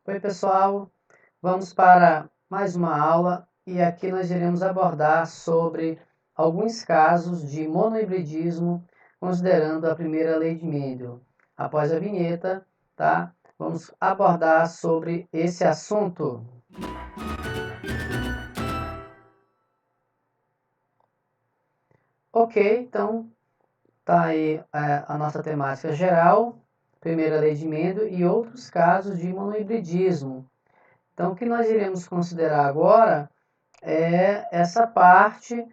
Oi, pessoal, vamos para mais uma aula e aqui nós iremos abordar sobre alguns casos de monohibridismo, considerando a primeira lei de Mendel. Após a vinheta, tá? Vamos abordar sobre esse assunto. Ok, então tá aí a nossa temática geral, primeira lei de Mendel e outros casos de monohibridismo. Então, o que nós iremos considerar agora é essa parte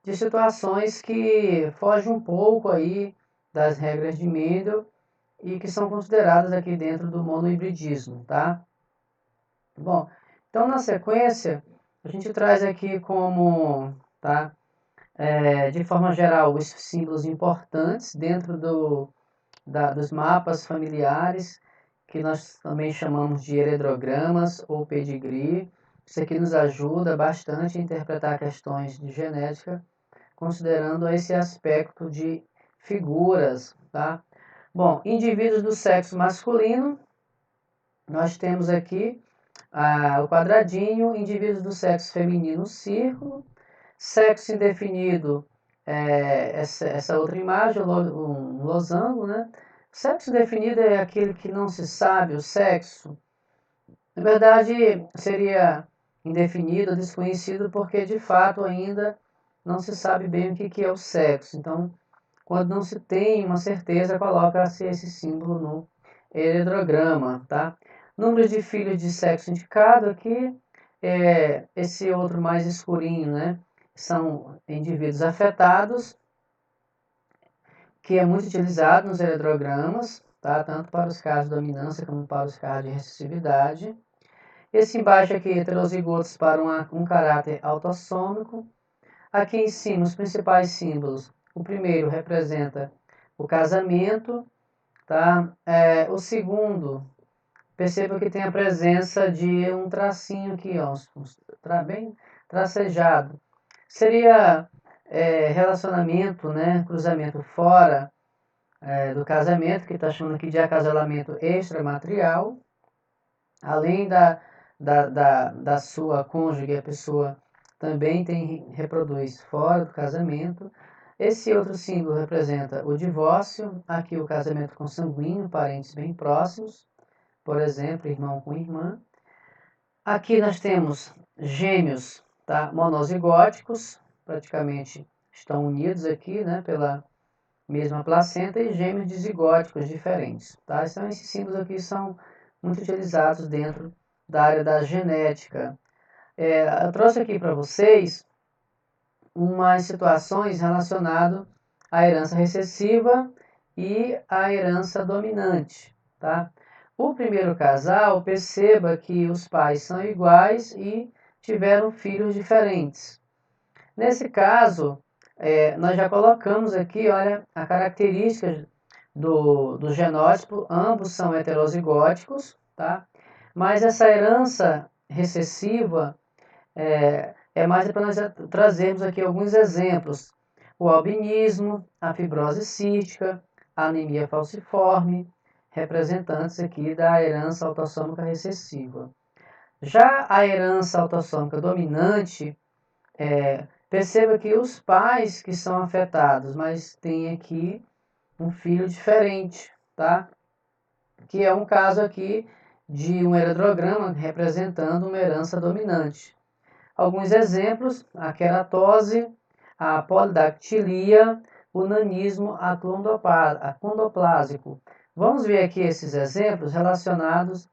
de situações que fogem um pouco aí das regras de Mendel e que são consideradas aqui dentro do monohibridismo, tá? Bom, então na sequência a gente traz aqui como, tá? De forma geral, os símbolos importantes dentro dos mapas familiares, que nós também chamamos de heredogramas ou pedigree. Isso aqui nos ajuda bastante a interpretar questões de genética, considerando esse aspecto de figuras, tá? Bom, indivíduos do sexo masculino, nós temos aqui o quadradinho, indivíduos do sexo feminino, o círculo, sexo indefinido, essa outra imagem, um losango, né? Sexo definido é aquele que não se sabe o sexo. Na verdade, seria indefinido, desconhecido, porque de fato ainda não se sabe bem o que é o sexo. Então, quando não se tem uma certeza, coloca-se esse símbolo no heredograma, tá? Número de filhos de sexo indicado aqui, esse outro mais escurinho, né? São indivíduos afetados, que é muito utilizado nos heredogramas, tá? Tanto para os casos de dominância como para os casos de recessividade. Esse embaixo aqui, heterozigotos para um caráter autossômico. Aqui em cima, os principais símbolos. O primeiro representa o casamento, tá? O segundo, perceba que tem a presença de um tracinho aqui, ó, bem tracejado. Seria relacionamento, né? Cruzamento fora do casamento, que está chamando aqui de acasalamento extramatrial. Além da sua cônjuge, a pessoa também reproduz fora do casamento. Esse outro símbolo representa o divórcio, aqui o casamento consanguíneo, parentes bem próximos, por exemplo, irmão com irmã. Aqui nós temos gêmeos, tá? Monozigóticos, praticamente estão unidos aqui, né, pela mesma placenta, e gêmeos dizigóticos diferentes, tá? Então esses símbolos aqui são muito utilizados dentro da área da genética. Eu trouxe aqui para vocês umas situações relacionadas à herança recessiva e à herança dominante, tá? O primeiro casal, perceba que os pais são iguais e tiveram filhos diferentes. Nesse caso, nós já colocamos aqui, olha, a característica do genótipo, ambos são heterozigóticos, tá? Mas essa herança recessiva mais para nós trazermos aqui alguns exemplos. O albinismo, a fibrose cística, a anemia falciforme, representantes aqui da herança autossômica recessiva. Já a herança autossômica dominante, perceba que os pais que são afetados, mas tem aqui um filho diferente, tá? Que é um caso aqui de um heredograma representando uma herança dominante. Alguns exemplos: a queratose, a polidactilia, o nanismo acondroplásico. Vamos ver aqui esses exemplos relacionados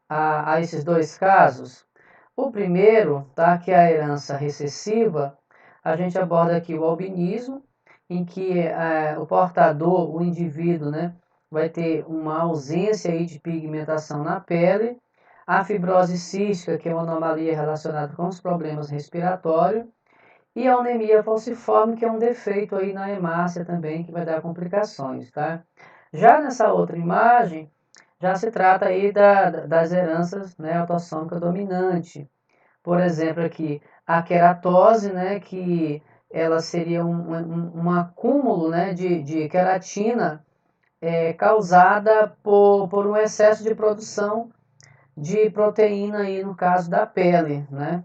a esses dois casos. O primeiro, tá, que é a herança recessiva, a gente aborda aqui o albinismo, em que o portador, o indivíduo, né, vai ter uma ausência aí de pigmentação na pele. A fibrose cística, que é uma anomalia relacionada com os problemas respiratórios. E a anemia falciforme, que é um defeito aí na hemácia também, que vai dar complicações, tá? Já nessa outra imagem, já se trata aí das heranças, né, autossômica dominante. Por exemplo, aqui, a queratose, né, que ela seria um acúmulo, né, de queratina causada por um excesso de produção de proteína aí no caso da pele, né?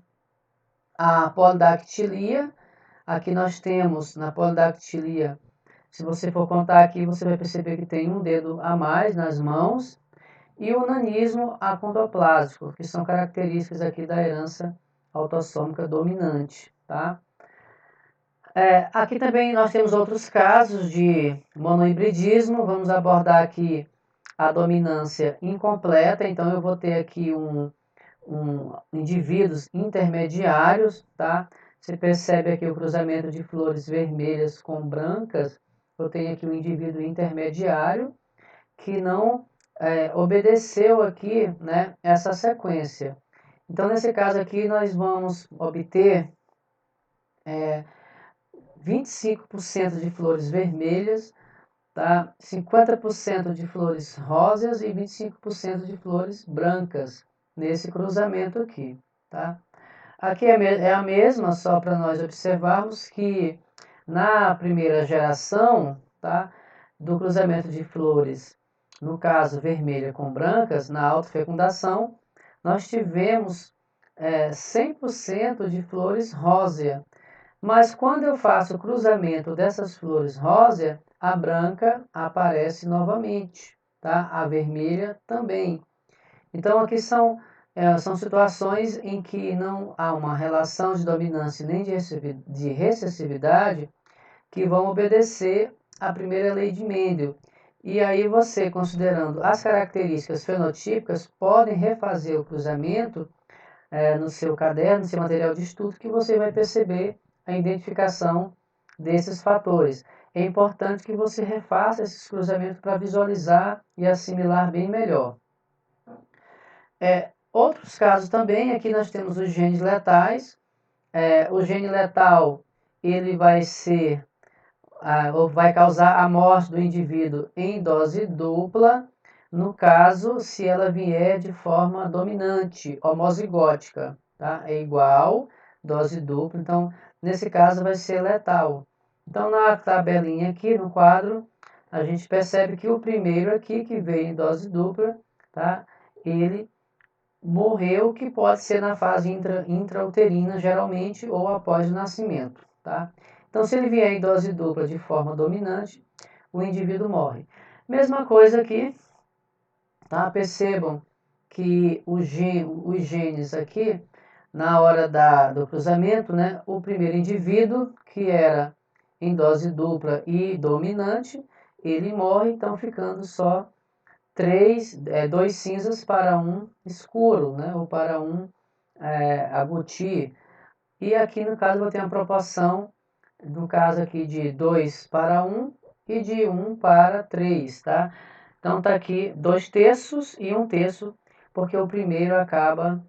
A polidactilia, aqui nós temos na polidactilia, se você for contar aqui, você vai perceber que tem um dedo a mais nas mãos, e o nanismo acondroplásico, que são características aqui da herança autossômica dominante, tá? Aqui também nós temos outros casos de monohibridismo, vamos abordar aqui a dominância incompleta, então eu vou ter aqui indivíduos intermediários, tá? Você percebe aqui o cruzamento de flores vermelhas com brancas, eu tenho aqui um indivíduo intermediário que não obedeceu aqui, né, essa sequência. Então, nesse caso aqui, nós vamos obter 25% de flores vermelhas, tá? 50% de flores rosas e 25% de flores brancas nesse cruzamento aqui, tá? Aqui é a mesma, só para nós observarmos que na primeira geração, tá, do cruzamento de flores, no caso vermelha com brancas, na autofecundação, nós tivemos 100% de flores rósea. Mas quando eu faço o cruzamento dessas flores rósea, a branca aparece novamente, tá? A vermelha também. Então aqui são situações em que não há uma relação de dominância nem de recessividade que vão obedecer à primeira lei de Mendel. E aí você, considerando as características fenotípicas, podem refazer o cruzamento no seu caderno, no seu material de estudo, que você vai perceber a identificação desses fatores. É importante que você refaça esses cruzamentos para visualizar e assimilar bem melhor. Outros casos também, aqui nós temos os genes letais. O gene letal, ele vai ser, ou vai causar a morte do indivíduo em dose dupla, no caso, se ela vier de forma dominante, homozigótica, tá? É igual, dose dupla, então, nesse caso vai ser letal. Então, na tabelinha aqui, no quadro, a gente percebe que o primeiro aqui, que veio em dose dupla, tá? Ele morreu, que pode ser na fase intrauterina, geralmente, ou após o nascimento, tá? Então, se ele vier em dose dupla de forma dominante, o indivíduo morre. Mesma coisa aqui, tá? Percebam que os genes aqui, na hora do cruzamento, né? O primeiro indivíduo, que era em dose dupla e dominante, ele morre, então ficando só dois cinzas para um escuro, né? Ou para um agouti. E aqui no caso eu vou ter uma proporção, no caso aqui de 2 para 1 e de 1 para 3, tá? Então tá aqui 2/3 e 1/3, porque o primeiro acaba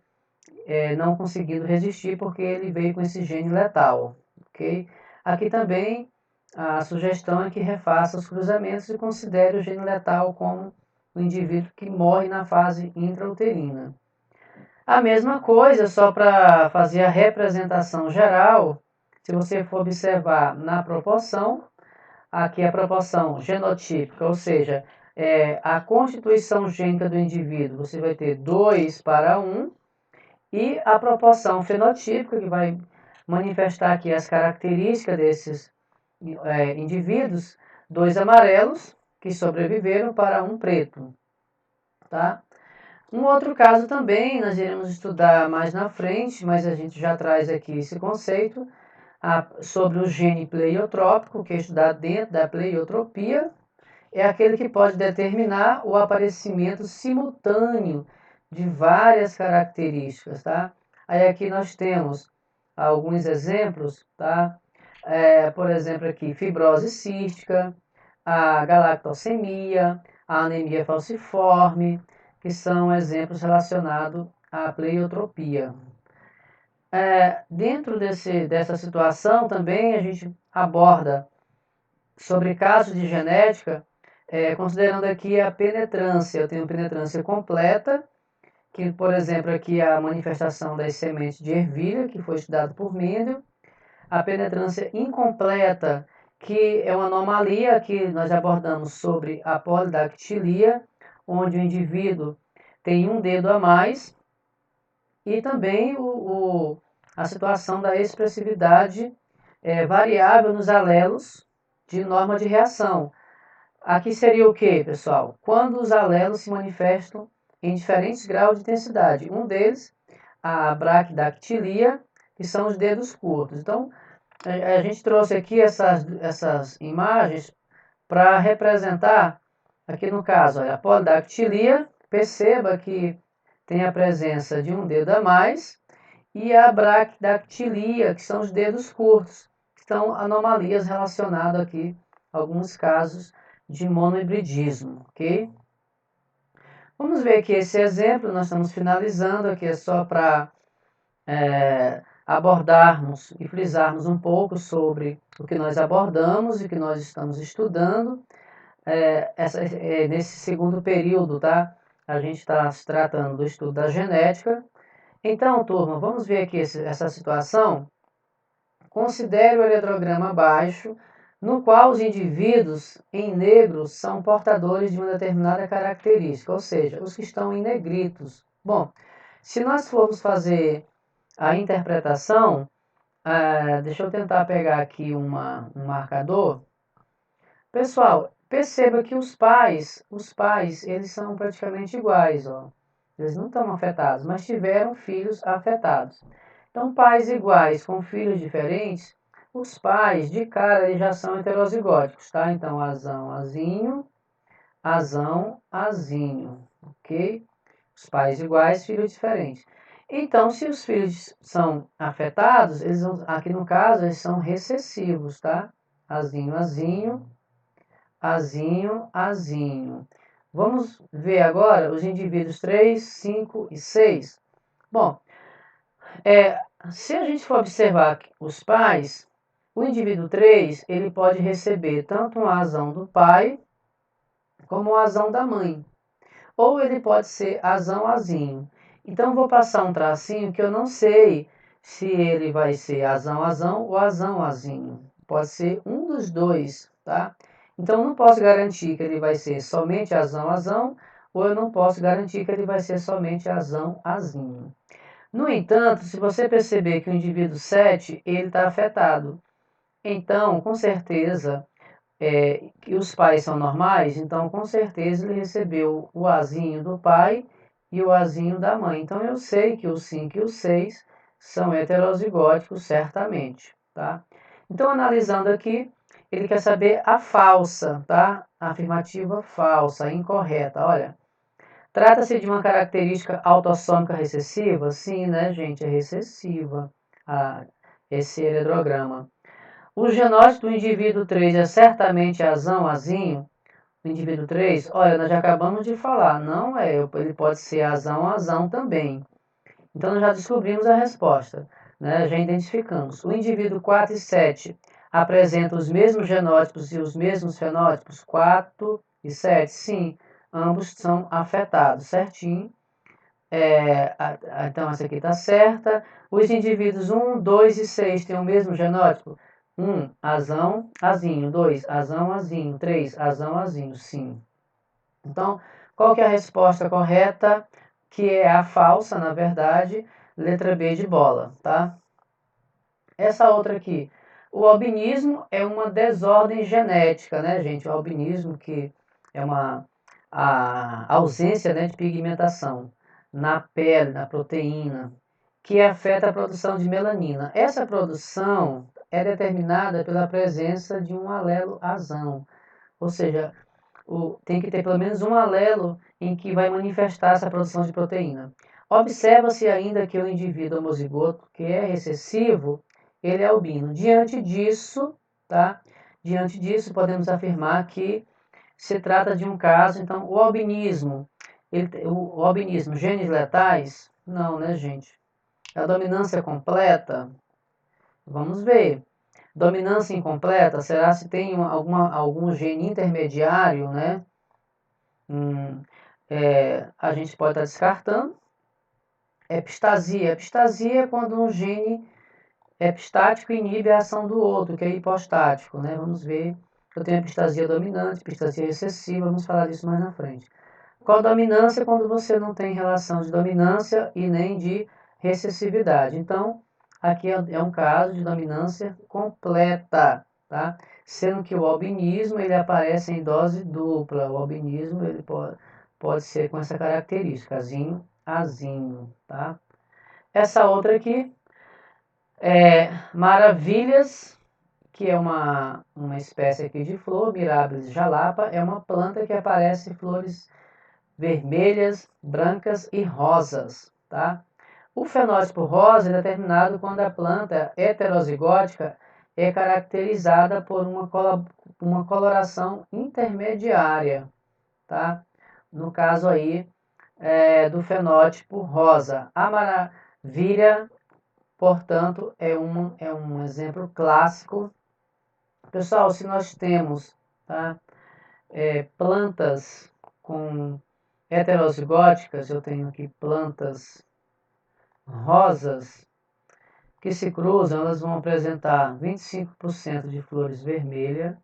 não conseguindo resistir, porque ele veio com esse gene letal, ok? Aqui também a sugestão é que refaça os cruzamentos e considere o gene letal como o indivíduo que morre na fase intrauterina. A mesma coisa, só para fazer a representação geral, se você for observar na proporção, aqui é a proporção genotípica, ou seja, a constituição gênica do indivíduo, você vai ter 2 para 1, e a proporção fenotípica, que vai manifestar aqui as características desses indivíduos, 2 amarelos, que sobreviveram, para 1 preto, tá? Um outro caso também, nós iremos estudar mais na frente, mas a gente já traz aqui esse conceito, sobre o gene pleiotrópico, que é estudado dentro da pleiotropia, é aquele que pode determinar o aparecimento simultâneo de várias características, tá? Aí aqui nós temos alguns exemplos, tá? Por exemplo aqui, fibrose cística, a galactosemia, a anemia falciforme, que são exemplos relacionados à pleiotropia. Dentro dessa situação também a gente aborda sobre casos de genética, considerando aqui a penetrância. Eu tenho penetrância completa, que, por exemplo, aqui a manifestação das sementes de ervilha, que foi estudado por Mendel. A penetrância incompleta, que é uma anomalia que nós abordamos sobre a polidactilia, onde o indivíduo tem um dedo a mais, e também a situação da expressividade variável nos alelos de norma de reação. Aqui seria o que, pessoal? Quando os alelos se manifestam em diferentes graus de intensidade. Um deles, a braquidactilia, que são os dedos curtos. Então, a gente trouxe aqui essas imagens para representar, aqui no caso, olha, a polidactilia. Perceba que tem a presença de um dedo a mais, e a braquidactilia, que são os dedos curtos, que são anomalias relacionadas aqui a alguns casos de monohibridismo, ok? Vamos ver aqui esse exemplo, nós estamos finalizando aqui, é só para abordarmos e frisarmos um pouco sobre o que nós abordamos e que nós estamos estudando nesse segundo período, tá? A gente está se tratando do estudo da genética. Então, turma, vamos ver aqui essa situação. Considere o eletrograma abaixo, no qual os indivíduos em negro são portadores de uma determinada característica, ou seja, os que estão em negritos. Bom, se nós formos fazer a interpretação, deixa eu tentar pegar aqui um marcador. Pessoal, perceba que os pais, eles são praticamente iguais, ó. Eles não estão afetados, mas tiveram filhos afetados. Então, pais iguais com filhos diferentes, os pais, de cara, eles já são heterozigóticos, tá? Então, azão, azinho, azão, azinho, ok? Os pais iguais, filhos diferentes. Então, se os filhos são afetados, aqui no caso, eles são recessivos, tá? Azinho, azinho, azinho, azinho. Vamos ver agora os indivíduos 3, 5 e 6. Bom, se a gente for observar os pais, o indivíduo 3, ele pode receber tanto uma azão do pai, como uma azão da mãe. Ou ele pode ser azão, azinho. Então, vou passar um tracinho que eu não sei se ele vai ser azão, azão ou azão, azinho. Pode ser um dos dois, tá? Então, eu não posso garantir que ele vai ser somente azão, azão, ou eu não posso garantir que ele vai ser somente azão, azinho. No entanto, se você perceber que o indivíduo 7, ele está afetado. Então, com certeza, que os pais são normais, então com certeza ele recebeu o azinho do pai e o azinho da mãe. Então eu sei que o 5 e o 6 são heterozigóticos, certamente, tá? Então, analisando aqui, ele quer saber a falsa, tá? A afirmativa falsa, incorreta. Olha, trata-se de uma característica autossômica recessiva? Sim, né, gente? É recessiva esse heredograma. O genótipo do indivíduo 3 é certamente azão, azinho? O indivíduo 3, olha, nós já acabamos de falar, não é, ele pode ser azão, azão também. Então, nós já descobrimos a resposta, né? Já identificamos. O indivíduo 4 e 7 apresentam os mesmos genótipos e os mesmos fenótipos? 4 e 7, sim, ambos são afetados, certinho. Então, essa aqui está certa. Os indivíduos 1, 2 e 6 têm o mesmo genótipo? 1, azão, azinho. 2, azão, azinho. 3, azão, azinho. Sim. Então, qual que é a resposta correta? Que é a falsa, na verdade, letra B de bola, tá? Essa outra aqui. O albinismo é uma desordem genética, né, gente? O albinismo que é a ausência, né, de pigmentação na pele, na proteína, que afeta a produção de melanina. Essa produção é determinada pela presença de um alelo azão, ou seja, tem que ter pelo menos um alelo em que vai manifestar essa produção de proteína. Observa-se ainda que o indivíduo homozigoto, que é recessivo, ele é albino. Diante disso, tá? Diante disso, podemos afirmar que se trata de um caso, então, o albinismo, o albinismo, genes letais? Não, né, gente? A dominância completa? Vamos ver. Dominância incompleta, será se tem algum gene intermediário, né? A gente pode estar descartando. Epistasia. Epistasia é quando um gene epistático inibe a ação do outro, que é hipostático, né? Vamos ver. Eu tenho epistasia dominante, epistasia recessiva, vamos falar disso mais na frente. Codominância quando você não tem relação de dominância e nem de recessividade. Então, aqui é um caso de dominância completa, tá? Sendo que o albinismo ele aparece em dose dupla. O albinismo ele pode ser com essa característica, azinho, azinho, tá? Essa outra aqui é maravilhas, que é uma espécie aqui de flor, Mirabilis jalapa, é uma planta que aparece flores vermelhas, brancas e rosas, tá? O fenótipo rosa é determinado quando a planta heterozigótica é caracterizada por uma coloração intermediária, tá? No caso aí do fenótipo rosa. A maravilha, portanto, é um exemplo clássico. Pessoal, se nós temos, tá, plantas com heterozigóticas, eu tenho aqui plantas rosas que se cruzam, elas vão apresentar 25% de flores vermelhas,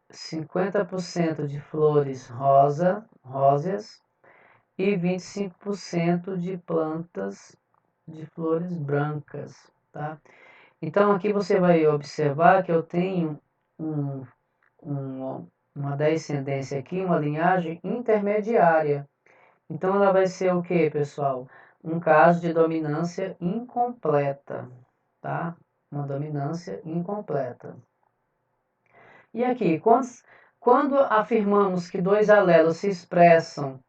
50% de flores róseas e 25% de plantas de flores brancas, tá? Então aqui você vai observar que eu tenho uma descendência aqui, uma linhagem intermediária. Então ela vai ser o que, pessoal? Um caso de dominância incompleta, tá? Uma dominância incompleta. E aqui, quando afirmamos que dois alelos se expressam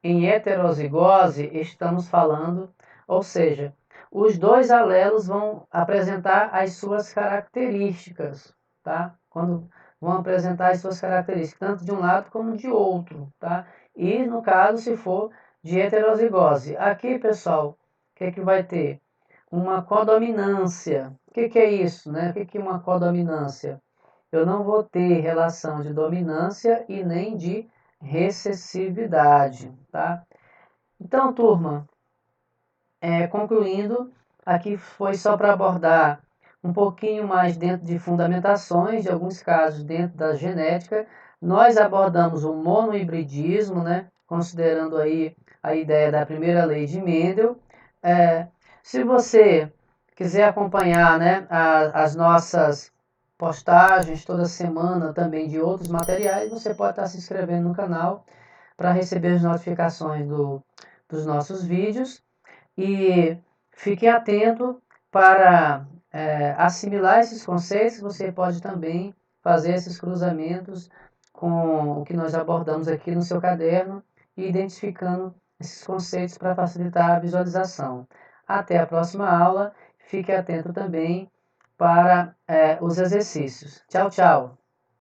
em heterozigose, estamos falando, ou seja, os dois alelos vão apresentar as suas características, tá? Quando vão apresentar as suas características, tanto de um lado como de outro, tá? E no caso, se for de heterozigose. Aqui, pessoal, o que que vai ter? Uma codominância. O que é isso, né? O que é uma codominância? Eu não vou ter relação de dominância e nem de recessividade, tá? Então, turma, concluindo, aqui foi só para abordar um pouquinho mais dentro de fundamentações, de alguns casos dentro da genética. Nós abordamos o monohibridismo, né, considerando aí a ideia da primeira lei de Mendel. Se você quiser acompanhar, né, as nossas postagens toda semana também de outros materiais, você pode estar se inscrevendo no canal para receber as notificações dos nossos vídeos e fique atento para assimilar esses conceitos. Você pode também fazer esses cruzamentos com o que nós abordamos aqui no seu caderno e identificando esses conceitos para facilitar a visualização. Até a próxima aula. Fique atento também para os exercícios. Tchau, tchau!